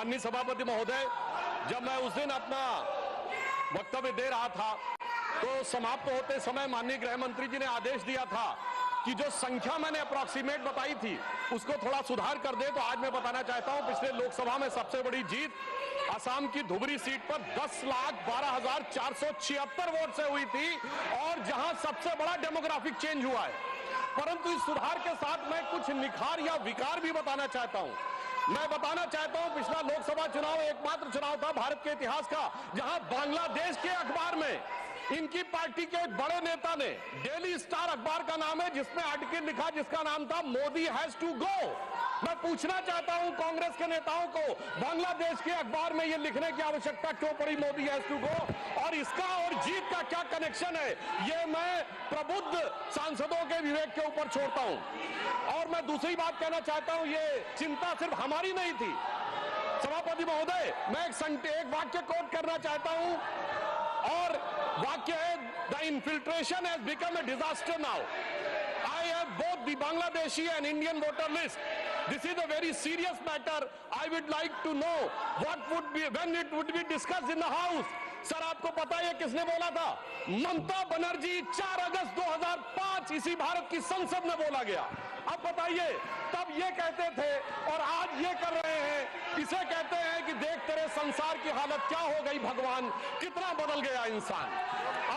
माननीय सभापति महोदय, जब मैं उस दिन अपना वक्तव्य दे रहा था तो समाप्त होते समय माननीय गृह मंत्री जी ने आदेश दिया था कि जो संख्या मैंने अप्रॉक्सीमेट बताई थी उसको थोड़ा सुधार कर दे। तो आज मैं बताना चाहता हूं, पिछले लोकसभा में सबसे बड़ी जीत असम की धुबरी सीट पर 10,12,476 वोट से हुई थी और जहां सबसे बड़ा डेमोग्राफिक चेंज हुआ है। परंतु इस सुधार के साथ मैं कुछ निखार या विकार भी बताना चाहता हूं। मैं बताना चाहता हूं, पिछला लोकसभा चुनाव एकमात्र चुनाव था भारत के इतिहास का जहां बांग्लादेश के अखबार में इनकी पार्टी के बड़े नेता ने, डेली स्टार अखबार का नाम है, जिसमें आर्टिकल लिखा जिसका नाम था मोदी हैज टू गो। मैं पूछना चाहता हूं कांग्रेस के नेताओं को, बांग्लादेश के अखबार में यह लिखने की आवश्यकता क्यों पड़ी मोदी हैज टू गो, और इसका और जीत का क्या कनेक्शन है, यह मैं प्रबुद्ध सांसदों के विवेक के ऊपर छोड़ता हूं। और मैं दूसरी बात कहना चाहता हूं, यह चिंता सिर्फ हमारी नहीं थी सभापति महोदय। मैं एक वाक्य कोट करना चाहता हूं और वाक्य है, the infiltration has become a disaster now. I have both the Bangladeshi and Indian voter list. This is a very serious matter. I would like to know when it would be discussed in the House. Sir आपको पता है किसने बोला था? ममता बनर्जी 4 अगस्त 2005 इसी भारत की संसद में बोला गया। अब बताइए, तब ये कहते थे और आज ये कर रहे हैं। इसे कहते हैं कि देख तेरे संसार की हालत क्या हो गई भगवान, कितना बदल गया इंसान।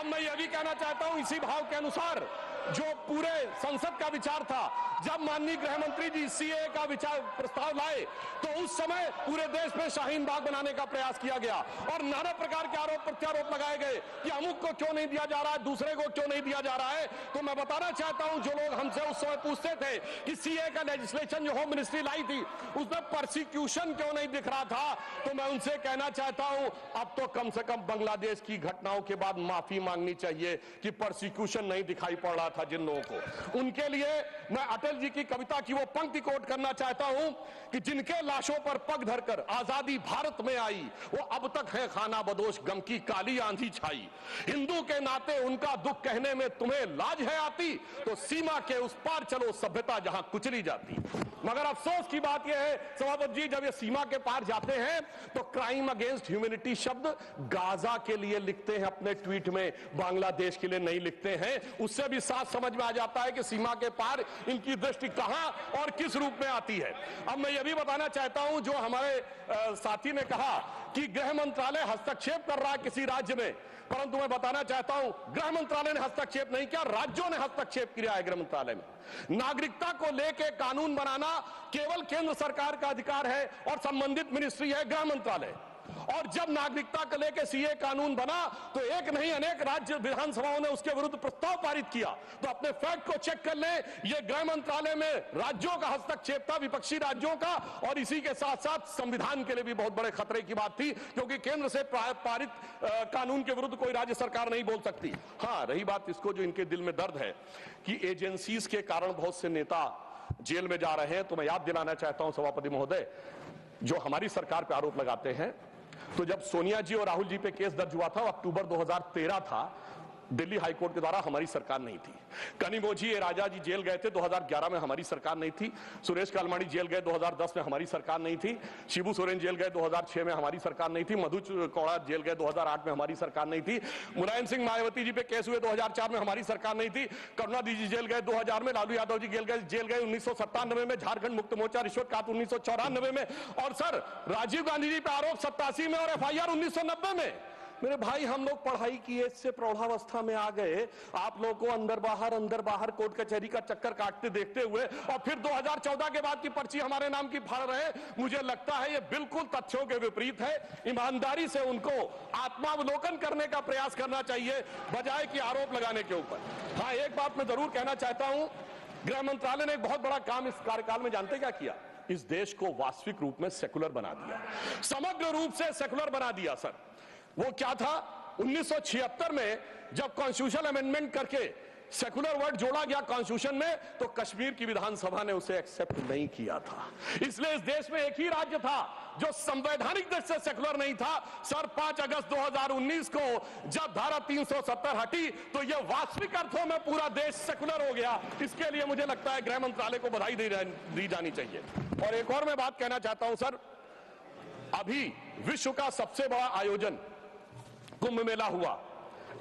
अब मैं ये भी कहना चाहता हूं, इसी भाव के अनुसार जो पूरे संसद का विचार था, जब माननीय गृह मंत्री जी सीए का विचार प्रस्ताव लाए तो उस समय पूरे देश में शाहीन बाग बनाने का प्रयास किया गया और नाना प्रकार के आरोप प्रत्यारोप लगाए गए कि अमुक को क्यों नहीं दिया जा रहा है, दूसरे को क्यों नहीं दिया जा रहा है। तो मैं बताना चाहता हूं, जो लोग हमसे उस समय पूछते थे कि सीए का लेजिस्लेशन जो होम मिनिस्ट्री लाई थी उसमें परसिक्यूशन क्यों नहीं दिख रहा था, तो मैं उनसे कहना चाहता हूं, अब तो कम से कम बांग्लादेश की घटनाओं के बाद माफी मांगनी चाहिए कि परसिक्यूशन नहीं दिखाई पड़ रहा था जिन लोगों को। उनके लिए मैं अटल जी की कविता की वो पंक्ति कोट करना चाहता हूं कि जिनके लाशों पर पग धरकर आजादी भारत में आई, वो अब तक है खाना बदोश गम की काली आंधी छाई। हिंदू के नाते उनका दुख कहने में तुम्हें लाज है आती, तो सीमा के उस पार चलो सभ्यता जहां कुचली जाती। मगर अफसोस की बात यह है सभापति जी, जब ये सीमा के पार जाते हैं तो क्राइम अगेंस्ट ह्यूमैनिटी शब्द गाजा के लिए लिखते हैं अपने ट्वीट में, बांग्लादेश के लिए नहीं लिखते हैं। उससे भी साफ समझ में आ जाता है कि सीमा के पार इनकी दृष्टि कहां और किस रूप में आती है। अब मैं यह भी बताना चाहता हूं, जो हमारे साथी ने कहा कि गृह मंत्रालय हस्तक्षेप कर रहा है किसी राज्य में, परंतु मैं बताना चाहता हूं गृह मंत्रालय ने हस्तक्षेप नहीं किया, राज्यों ने हस्तक्षेप किया है। गृह मंत्रालय में नागरिकता को लेकर कानून बनाना केवल केंद्र सरकार का अधिकार है और संबंधित मिनिस्ट्री है गृह मंत्रालय। और जब नागरिकता को लेकर सीए कानून बना तो एक नहीं अनेक राज्य विधानसभाओं ने उसके विरुद्ध प्रस्ताव पारित किया। तो अपने फैक्ट को चेक कर लें, यह गृह मंत्रालय में राज्यों का हस्तक्षेप था, विपक्षी राज्यों का, और इसी के साथ साथ संविधान के लिए भी बहुत बड़े खतरे की बात थी, क्योंकि केंद्र से पारित कानून के विरुद्ध कोई राज्य सरकार नहीं बोल सकती। हाँ, रही बात इसको जो इनके दिल में दर्द है कि एजेंसीज के कारण बहुत से नेता जेल में जा रहे हैं, तो मैं याद दिलाना चाहता हूं सभापति महोदय, जो हमारी सरकार पर आरोप लगाते हैं, तो जब सोनिया जी और राहुल जी पे केस दर्ज हुआ था, अक्टूबर 2013 था, दिल्ली हाईकोर्ट के द्वारा, हमारी सरकार नहीं थी। कनिमोझी राजा जी जेल गए थे 2011 में, हमारी सरकार नहीं थी। सुरेश कालमाड़ी जेल गए 2010 में, हमारी सरकार नहीं थी। शिबू सोरेन जेल गए 2006 में, हमारी सरकार नहीं थी। मधु कौड़ा जेल गए 2008 में, हमारी सरकार नहीं थी। मुलायम सिंह मायावती जी पे केस हुए 2004 में, हमारी सरकार नहीं थी। करुणानिधि जी जेल गए 2000 में, लालू यादव जी जेल गए 1997 में, झारखंड मुक्त मोर्चा रिश्वत काट 1994 में, और सर राजीव गांधी जी पे आरोप 87 में और एफआईआर 1990 में। मेरे भाई, हम लोग पढ़ाई की एज से प्रौढ़ावस्था में आ गए, आप लोगों को अंदर बाहर कोर्ट कचहरी का चक्कर काटते देखते हुए, और फिर 2014 के बाद की पर्ची हमारे नाम की फाड़ रहे। मुझे लगता है ये बिल्कुल तथ्यों के विपरीत है। ईमानदारी से उनको आत्मावलोकन करने का प्रयास करना चाहिए, बजाय कि आरोप लगाने के ऊपर। हाँ, एक बात मैं जरूर कहना चाहता हूं, गृह मंत्रालय ने एक बहुत बड़ा काम इस कार्यकाल में जानते क्या किया? इस देश को वास्तविक रूप में सेकुलर बना दिया, समग्र रूप से सेकुलर बना दिया। सर वो क्या था? 1976 में जब कॉन्स्टिट्यूशनल अमेंडमेंट करके सेकुलर वर्ड जोड़ा गया कॉन्स्टिट्यूशन में, तो कश्मीर की विधानसभा ने उसे एक्सेप्ट नहीं किया था। इसलिए इस देश में एक ही राज्य था जो संवैधानिक दृष्टि से सेकुलर नहीं था। सर 5 अगस्त 2019 को जब धारा 370 हटी तो यह वास्तविक अर्थों में पूरा देश सेकुलर हो गया। इसके लिए मुझे लगता है गृह मंत्रालय को बधाई दी जानी चाहिए। और एक और मैं बात कहना चाहता हूं सर, अब अभी विश्व का सबसे बड़ा आयोजन कुंभ मेला हुआ,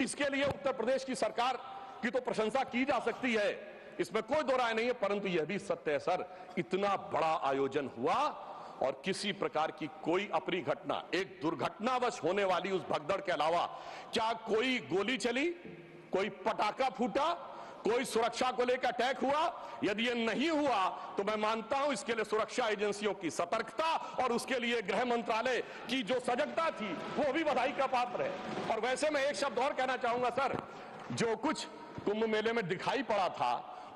इसके लिए उत्तर प्रदेश की सरकार की तो प्रशंसा की जा सकती है, इसमें कोई दो राय नहीं है, परंतु यह भी सत्य है सर, इतना बड़ा आयोजन हुआ और किसी प्रकार की कोई अप्रिय घटना, एक दुर्घटनावश होने वाली उस भगदड़ के अलावा क्या कोई गोली चली, कोई पटाखा फूटा, कोई सुरक्षा को लेकर अटैक हुआ? यदि ये नहीं हुआ तो मैं मानता हूं इसके लिए सुरक्षा एजेंसियों की सतर्कता और उसके लिए गृह मंत्रालय की जो सजगता थी वो भी बधाई का पात्र है। और वैसे मैं एक शब्द और कहना चाहूंगा सर, जो कुछ कुंभ मेले में दिखाई पड़ा था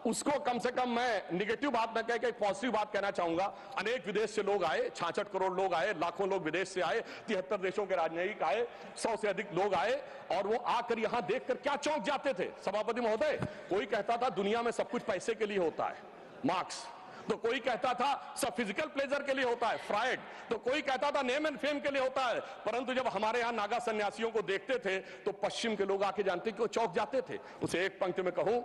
उसको कम से कम मैं निगेटिव बात न कह के पॉजिटिव बात कहना चाहूंगा। अनेक विदेश से लोग आए, 66 करोड़ लोग आए, लाखों लोग विदेश से आए, 73 देशों के राजनयिक आए, 100 से अधिक लोग आए और वो आकर यहां देखकर क्या चौंक जाते थे सभापति महोदय। कोई कहता था दुनिया में सब कुछ पैसे के लिए होता है, मार्क्स, तो कोई कहता था सब फिजिकल प्लेजर के लिए होता है, फ्राइड, तो कोई कहता था नेम एंड फेम के लिए होता है। परंतु जब हमारे यहां नागा सन्यासियों को देखते थे तो पश्चिम के लोग आके जानते कि वो चौंक जाते थे। उसे एक पंक्ति में कहूं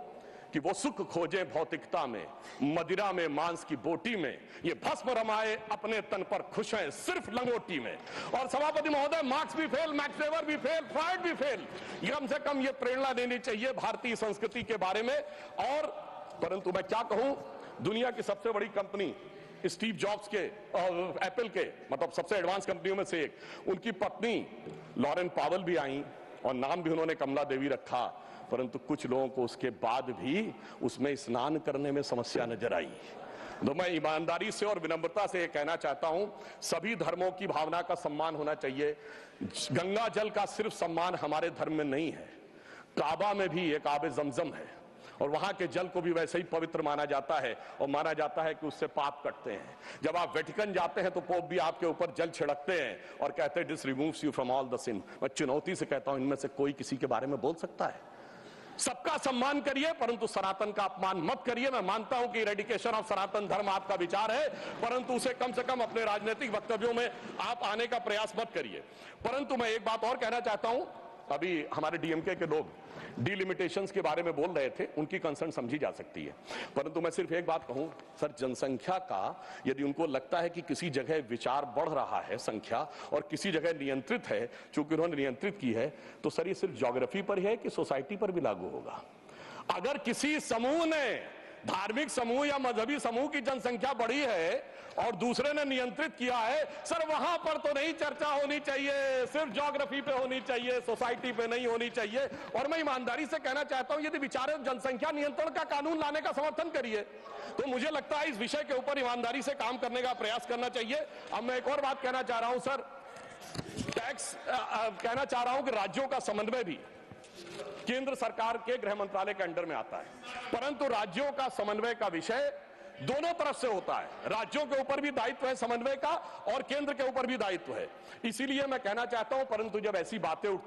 कि वो सुख खोजे भौतिकता में, मदिरा में, मांस की बोटी में, ये भस्म रमाए अपने तन पर खुश हैं सिर्फ लंगोटी में। और सभापति महोदय, मार्क्स भी फेल, मैक्स वेबर भी फेल, फ्राइड भी फेल, कम से कम ये प्रेरणा देनी चाहिए भारतीय संस्कृति के बारे में। और परंतु मैं क्या कहूं, दुनिया की सबसे बड़ी कंपनी स्टीव जॉब्स के एप्पल के, मतलब सबसे एडवांस कंपनियों में से एक, उनकी पत्नी लॉरेन पावेल भी आई और नाम भी उन्होंने कमला देवी रखा, परंतु कुछ लोगों को उसके बाद भी उसमें स्नान करने में समस्या नजर आई। तो मैं ईमानदारी से और विनम्रता से कहना चाहता हूं, सभी धर्मों की भावना का सम्मान होना चाहिए। गंगा जल का सिर्फ सम्मान हमारे धर्म में नहीं है, काबा में भी एक आबे जमजम है और वहां के जल को भी वैसे ही पवित्र माना जाता है और माना जाता है कि उससे पाप कटते हैं। जब आप वेटिकन जाते हैं तो पोप भी आपके ऊपर जल छिड़कते हैं और कहते हैं this removes you from all the sin. मैं चुनौती से कहता हूं, इनमें से कोई किसी के बारे में बोल सकता है? सबका सम्मान करिए परंतु सनातन का अपमान मत करिए। मैं मानता हूं कि रेडिकेशन ऑफ सनातन धर्म आपका विचार है, परंतु उसे कम से कम अपने राजनीतिक वक्तव्यों में आप आने का प्रयास मत करिए। परंतु मैं एक बात और कहना चाहता हूं, अभी हमारे डीएमके के लोग डिलिमिटेशंस के बारे में बोल रहे थे, उनकी कंसर्न समझी जा सकती है, परंतु मैं सिर्फ एक बात कहूं सर, जनसंख्या का यदि उनको लगता है कि किसी जगह विचार बढ़ रहा है संख्या और किसी जगह नियंत्रित है, चूंकि उन्होंने नियंत्रित की है, तो सर ये सिर्फ ज्योग्राफी पर है कि सोसाइटी पर भी लागू होगा? अगर किसी समूह ने, धार्मिक समूह या मजहबी समूह की जनसंख्या बढ़ी है और दूसरे ने नियंत्रित किया है, सर वहां पर तो नहीं चर्चा होनी चाहिए, सिर्फ ज्योग्राफी पे होनी चाहिए, सोसाइटी पे नहीं होनी चाहिए। और मैं ईमानदारी से कहना चाहता हूं, यदि विचारे जनसंख्या नियंत्रण का कानून लाने का समर्थन करिए, तो मुझे लगता है इस विषय के ऊपर ईमानदारी से काम करने का प्रयास करना चाहिए। अब मैं एक और बात कहना चाह रहा हूं सर, टैक्स कहना चाह रहा हूं कि राज्यों का समन्वय भी केंद्र सरकार के गृह मंत्रालय के अंडर में आता है, परंतु राज्यों का समन्वय का विषय दोनों तरफ से होता है। राज्यों के ऊपर भी दायित्व है समन्वय का और केंद्र के ऊपर भी दायित्व है। इसीलिए मैं कहना चाहता हूं, परंतु जब ऐसी बातें उठती